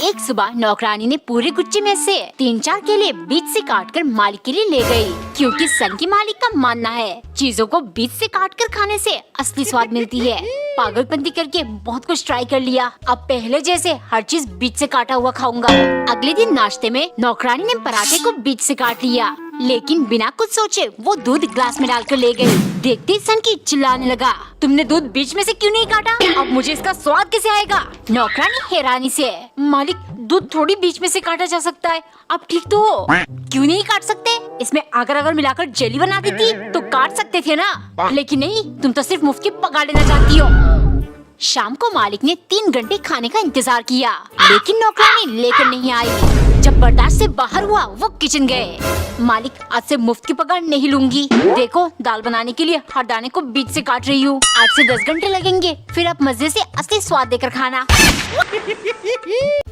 एक सुबह नौकरानी ने पूरे गुच्छे में से 3-4 केले बीच से काटकर मालिक के लिए ले गई, क्योंकि सन की मालिक का मानना है चीजों को बीच से काटकर खाने से असली स्वाद मिलती है। पागलपंती करके बहुत कुछ ट्राई कर लिया, अब पहले जैसे हर चीज बीच से काटा हुआ खाऊंगा। अगले दिन नाश्ते में नौकरानी ने पराठे को बीच से काट लिया, लेकिन बिना कुछ सोचे वो दूध ग्लास में डालकर ले गई। देखते ही सन की चिल्लाने लगा, तुमने दूध बीच में से क्यों नहीं काटा? अब मुझे इसका स्वाद कैसे आएगा? नौकरानी हैरानी से, मालिक दूध थोड़ी बीच में से काटा जा सकता है, आप ठीक तो हो? क्यों नहीं काट सकते? इसमें अगर मिलाकर जेली बना देती तो काट सकते थे ना, लेकिन नहीं, तुम तो सिर्फ मुफ्त की पका लेना चाहती हो। शाम को मालिक ने 3 घंटे खाने का इंतजार किया, लेकिन नौकरानी लेकर नहीं आई। जब बर्दाश्त से बाहर हुआ वो किचन गए। मालिक, आज से मुफ्त की पगार नहीं लूंगी। देखो, दाल बनाने के लिए हर दाने को बीच से काट रही हूँ। 8 से 10 घंटे लगेंगे, फिर आप मजे से असली स्वाद देकर खाना।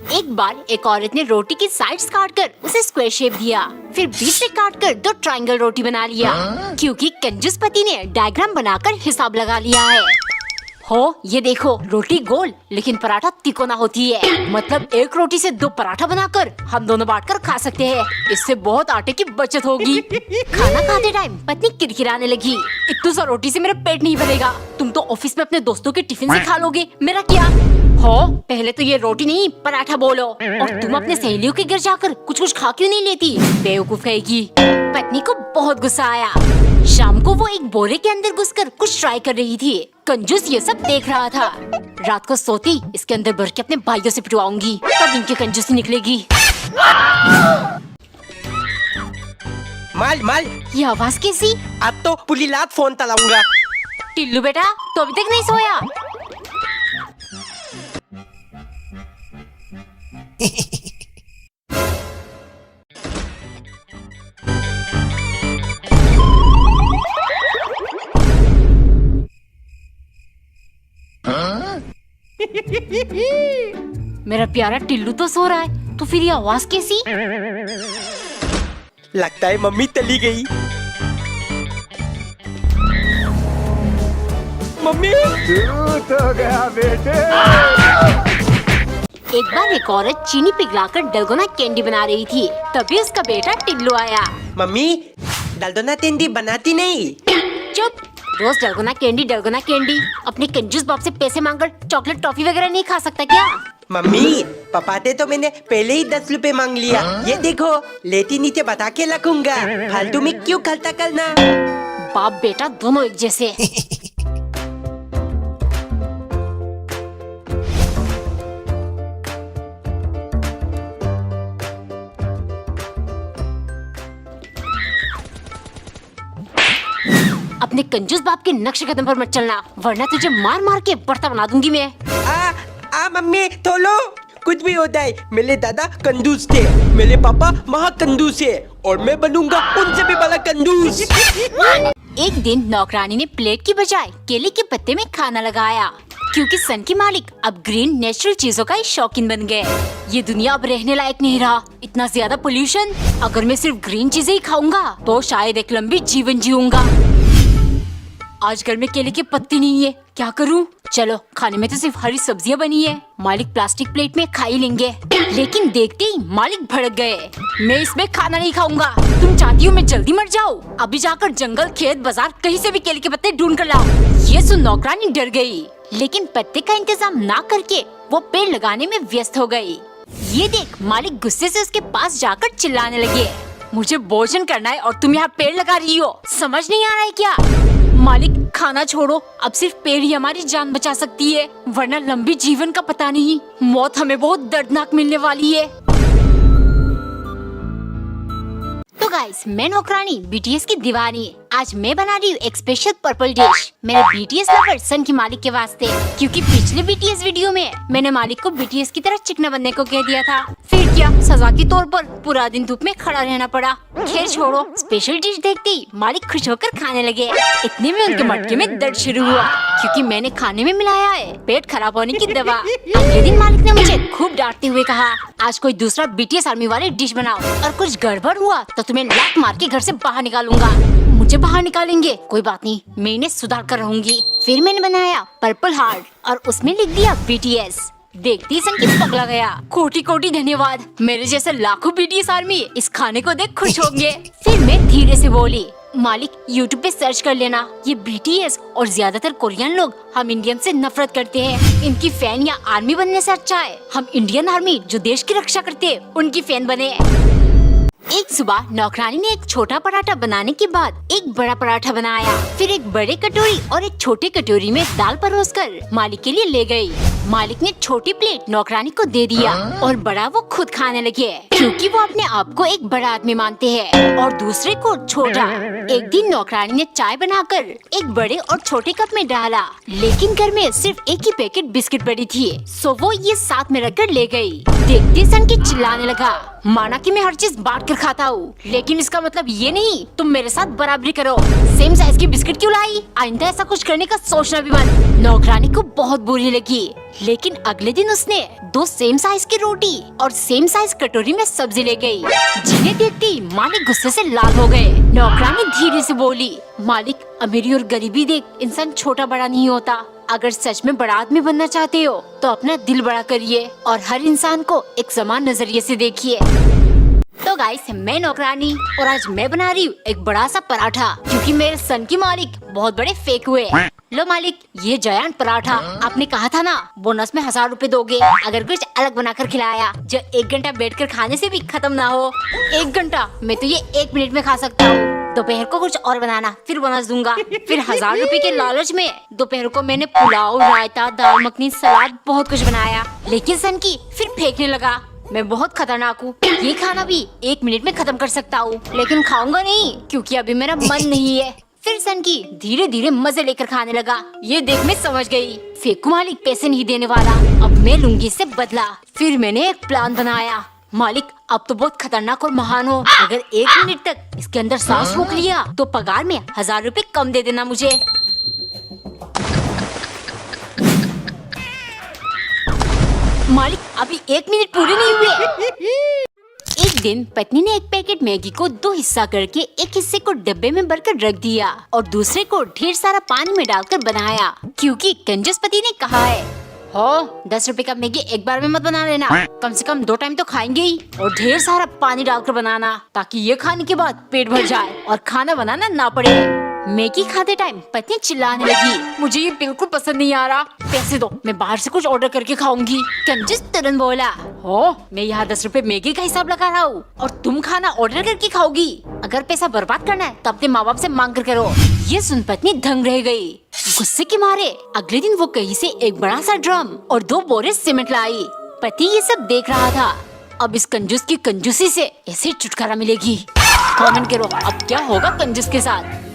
एक बार एक औरत ने रोटी की साइड्स काटकर उसे स्क्वायर शेप दिया, फिर बीच से काटकर 2 ट्रायंगल रोटी बना लिया, क्योंकि कंजूस पति ने डायग्राम बनाकर हिसाब लगा लिया है। हो, ये देखो, रोटी गोल लेकिन पराठा तिकोना होती है, मतलब एक रोटी से 2 पराठा बनाकर हम दोनों बांटकर खा सकते हैं। इससे बहुत आटे की बचत होगी। खाना खाते टाइम पत्नी किरकिराने लगी, इतनी सा रोटी से मेरा पेट नहीं भरेगा, तुम तो ऑफिस में अपने दोस्तों के टिफिन से खा लोगे, मेरा क्या? हो, पहले तो ये रोटी नहीं पराठा बोलो, और तुम अपने सहेलियों के घर जाकर कुछ खा क्यों नहीं लेती? बेवकूफ कहेगी। पत्नी को बहुत गुस्सा आया। शाम को वो एक बोरे के अंदर घुसकर कुछ ट्राई कर रही थी। कंजूस ये सब देख रहा था। रात को सोती इसके अंदर भर के अपने भाइयों से पिटवाऊंगी, तब इनकी कंजूसी निकलेगी। माल ये आवाज कैसी? अब तो पूरी रात फोन चलाऊंगा। टिल्लू बेटा, तो अभी तक नहीं सोया? मेरा प्यारा टिल्लू तो सो रहा है, तो फिर ये आवाज कैसी? लगता है मम्मी चली गई। मम्मी तो गया बेटे। एक बार एक औरत चीनी पिघलाकर डलगोना कैंडी बना रही थी, तभी उसका बेटा टिल्लू आया। मम्मी, डलगोना कैंडी बनाती नहीं? चुप, रोज डलगोना कैंडी। अपने कंजूस बाप से पैसे मांगकर चॉकलेट टॉफी वगैरह नहीं खा सकता क्या? मम्मी, पापा ने तो मैंने पहले ही 10 रुपए मांग लिया। ये देखो, लेटी नीचे बता के रखूंगा, फालतू में क्यों खर्चा करना। बाप बेटा दोनों एक जैसे। अपने कंजूस बाप के नक्शे कदम पर मत चलना, वरना तुझे मार मार के बर्ता बना दूंगी मैं। मम्मी थोलो, कुछ भी होता है, मेरे दादा कंजूस थे, मेरे पापा महा कंजूस है, और मैं बनूंगा उनसे भी बड़ा कंजूस। एक दिन नौकरानी ने प्लेट की बजाय केले के पत्ते में खाना लगाया, क्योंकि सन की मालिक अब ग्रीन नेचुरल चीजों का शौकीन बन गए। ये दुनिया अब रहने लायक नहीं रहा, इतना ज्यादा पोल्यूशन। अगर मैं सिर्फ ग्रीन चीजें ही खाऊंगा तो शायद एक लंबी जीवन जीऊंगा। आज घर में केले के पत्ते नहीं है, क्या करूं? चलो, खाने में तो सिर्फ हरी सब्जियां बनी है, मालिक प्लास्टिक प्लेट में खा ही लेंगे। लेकिन देखते ही मालिक भड़क गए, मैं इसमें खाना नहीं खाऊंगा। तुम चाहती हो मैं जल्दी मर जाऊं? अभी जाकर जंगल, खेत, बाजार कहीं से भी केले के पत्ते ढूंढ कर लाओ। ये सुन नौकरानी डर गई, लेकिन पत्ते का इंतजाम ना करके वो पेड़ लगाने में व्यस्त हो गई। ये देख मालिक गुस्से से उसके पास जाकर चिल्लाने लगे, मुझे भोजन करना है और तुम यहाँ पेड़ लगा रही हो, समझ नहीं आ रहा है क्या? मालिक, खाना छोड़ो, अब सिर्फ पेड़ ही हमारी जान बचा सकती है, वरना लंबी जीवन का पता नहीं, मौत हमें बहुत दर्दनाक मिलने वाली है। तो गाइस, मैं नौकरानी बीटीएस की दीवानी। आज मैं बना रही हूँ एक स्पेशल पर्पल डिश मेरे बीटीएस लवर सन की मालिक के वास्ते, क्योंकि पिछले बीटीएस वीडियो में मैंने मालिक को बीटीएस की तरह चिकना बनने को कह दिया था। फिर क्या, सजा के तौर पर पूरा दिन धूप में खड़ा रहना पड़ा। खैर छोड़ो, स्पेशल डिश देखते ही मालिक खुश होकर खाने लगे। इतने में उनके मटके में दर्द शुरू हुआ, क्योंकि मैंने खाने में मिलाया है पेट खराब होने की दवा। अगले दिन मालिक ने मुझे खूब डांटते हुए कहा, आज कोई दूसरा बीटीएस आर्मी वाले डिश बनाओ, और कुछ गड़बड़ हुआ तो तुम्हें लात मार के घर से बाहर निकालूंगा। मुझे बाहर निकालेंगे, कोई बात नहीं, मैं इन्हें सुधार कर रहूंगी। फिर मैंने बनाया पर्पल हार्ट और उसमें लिख दिया बीटीएस। देखती ही सनकी पगला गया। कोटि कोटि धन्यवाद, मेरे जैसे लाखों बीटीएस आर्मी इस खाने को देख खुश होंगे। फिर मैं धीरे से बोली, मालिक यूट्यूब पे सर्च कर लेना, ये बीटीएस और ज्यादातर कोरियन लोग हम इंडियन से नफरत करते हैं। इनकी फैन या आर्मी बनने से अच्छा है हम इंडियन आर्मी जो देश की रक्षा करते हैं उनकी फैन बने। एक सुबह नौकरानी ने एक छोटा पराठा बनाने के बाद एक बड़ा पराठा बनाया, फिर एक बड़े कटोरी और एक छोटे कटोरी में दाल परोसकर मालिक के लिए ले गई। मालिक ने छोटी प्लेट नौकरानी को दे दिया और बड़ा वो खुद खाने लगे, क्योंकि वो अपने आप को एक बड़ा आदमी मानते हैं और दूसरे को छोटा। एक दिन नौकरानी ने चाय बनाकर एक बड़े और छोटे कप में डाला, लेकिन घर में सिर्फ एक ही पैकेट बिस्किट पड़ी थी, सो वो ये साथ में रखकर ले गई। देखते सन की चिल्लाने लगा, माना कि मैं हर चीज बांट कर खाता हूँ, लेकिन इसका मतलब ये नहीं तुम मेरे साथ बराबरी करो। सेम साइज की बिस्किट क्यों लाई? आइंदा ऐसा कुछ करने का सोचना भी मत। नौकरानी को बहुत बुरी लगी, लेकिन अगले दिन उसने 2 सेम साइज की रोटी और सेम साइज कटोरी में सब्जी ले गई, जिन्हें देखते ही मालिक गुस्से से लाल हो गए। नौकरानी धीरे से बोली, मालिक अमीरी और गरीबी देख इंसान छोटा बड़ा नहीं होता। अगर सच में बड़ा आदमी बनना चाहते हो तो अपना दिल बड़ा करिए और हर इंसान को एक समान नजरिए से देखिए। तो गाइस, मैं नौकरानी और आज मैं बना रही हूँ एक बड़ा सा पराठा, क्योंकि मेरे सन की मालिक बहुत बड़े फेक हुए। लो मालिक, ये जायंट पराठा आपने कहा था ना बोनस में 1000 रुपए दोगे अगर कुछ अलग बनाकर खिलाया जो 1 घंटा बैठकर खाने से भी खत्म ना हो। 1 घंटा? मैं तो ये 1 मिनट में खा सकता हूँ। दोपहर को कुछ और बनाना, फिर बोनस दूंगा। फिर 1000 रुपए के लालच में दोपहर को मैंने पुलाव, रायता, दाल मखनी, सलाद बहुत कुछ बनाया, लेकिन सन की फिर फेंकने लगा। मैं बहुत खतरनाक हूँ, ये खाना भी 1 मिनट में खत्म कर सकता हूँ, लेकिन खाऊंगा नहीं क्योंकि अभी मेरा मन नहीं है। फिर सन की धीरे धीरे मजे लेकर खाने लगा। ये देख मैं समझ गई, फेकू मालिक पैसे नहीं देने वाला, अब मैं लूंगी इससे बदला। फिर मैंने एक प्लान बनाया, मालिक अब तो बहुत खतरनाक और महान हो, अगर 1 मिनट तक इसके अंदर सांस रोक लिया तो पगार में 1000 रुपए कम दे देना मुझे। मालिक अभी 1 मिनट पूरे नहीं हुए। एक दिन पत्नी ने एक पैकेट मैगी को 2 हिस्सा करके एक हिस्से को डब्बे में भरकर रख दिया और दूसरे को ढेर सारा पानी में डालकर बनाया, क्योंकि कंजूस पति ने कहा है, हो 10 रुपए का मैगी एक बार में मत बना लेना, कम से कम 2 टाइम तो खाएंगे ही, और ढेर सारा पानी डालकर बनाना ताकि ये खाने के बाद पेट भर जाए और खाना बनाना ना पड़े। मैगी खाते टाइम पत्नी चिल्लाने लगी, मुझे ये बिल्कुल पसंद नहीं आ रहा, पैसे दो, मैं बाहर से कुछ ऑर्डर करके खाऊंगी। कंजूस तुरंत बोला, हो मैं यहाँ 10 रुपए मैगी का हिसाब लगा रहा हूँ और तुम खाना ऑर्डर करके खाओगी। अगर पैसा बर्बाद करना है तो अपने माँ बाप से मांग कर करो। ये सुन पत्नी दंग रह गई। गुस्से के मारे अगले दिन वो कहीं से एक बड़ा सा ड्रम और 2 बोरे सीमेंट लाई। पति ये सब देख रहा था, अब इस कंजूस की कंजूसी से ऐसे छुटकारा मिलेगी। कमेंट करो अब क्या होगा कंजूस के साथ।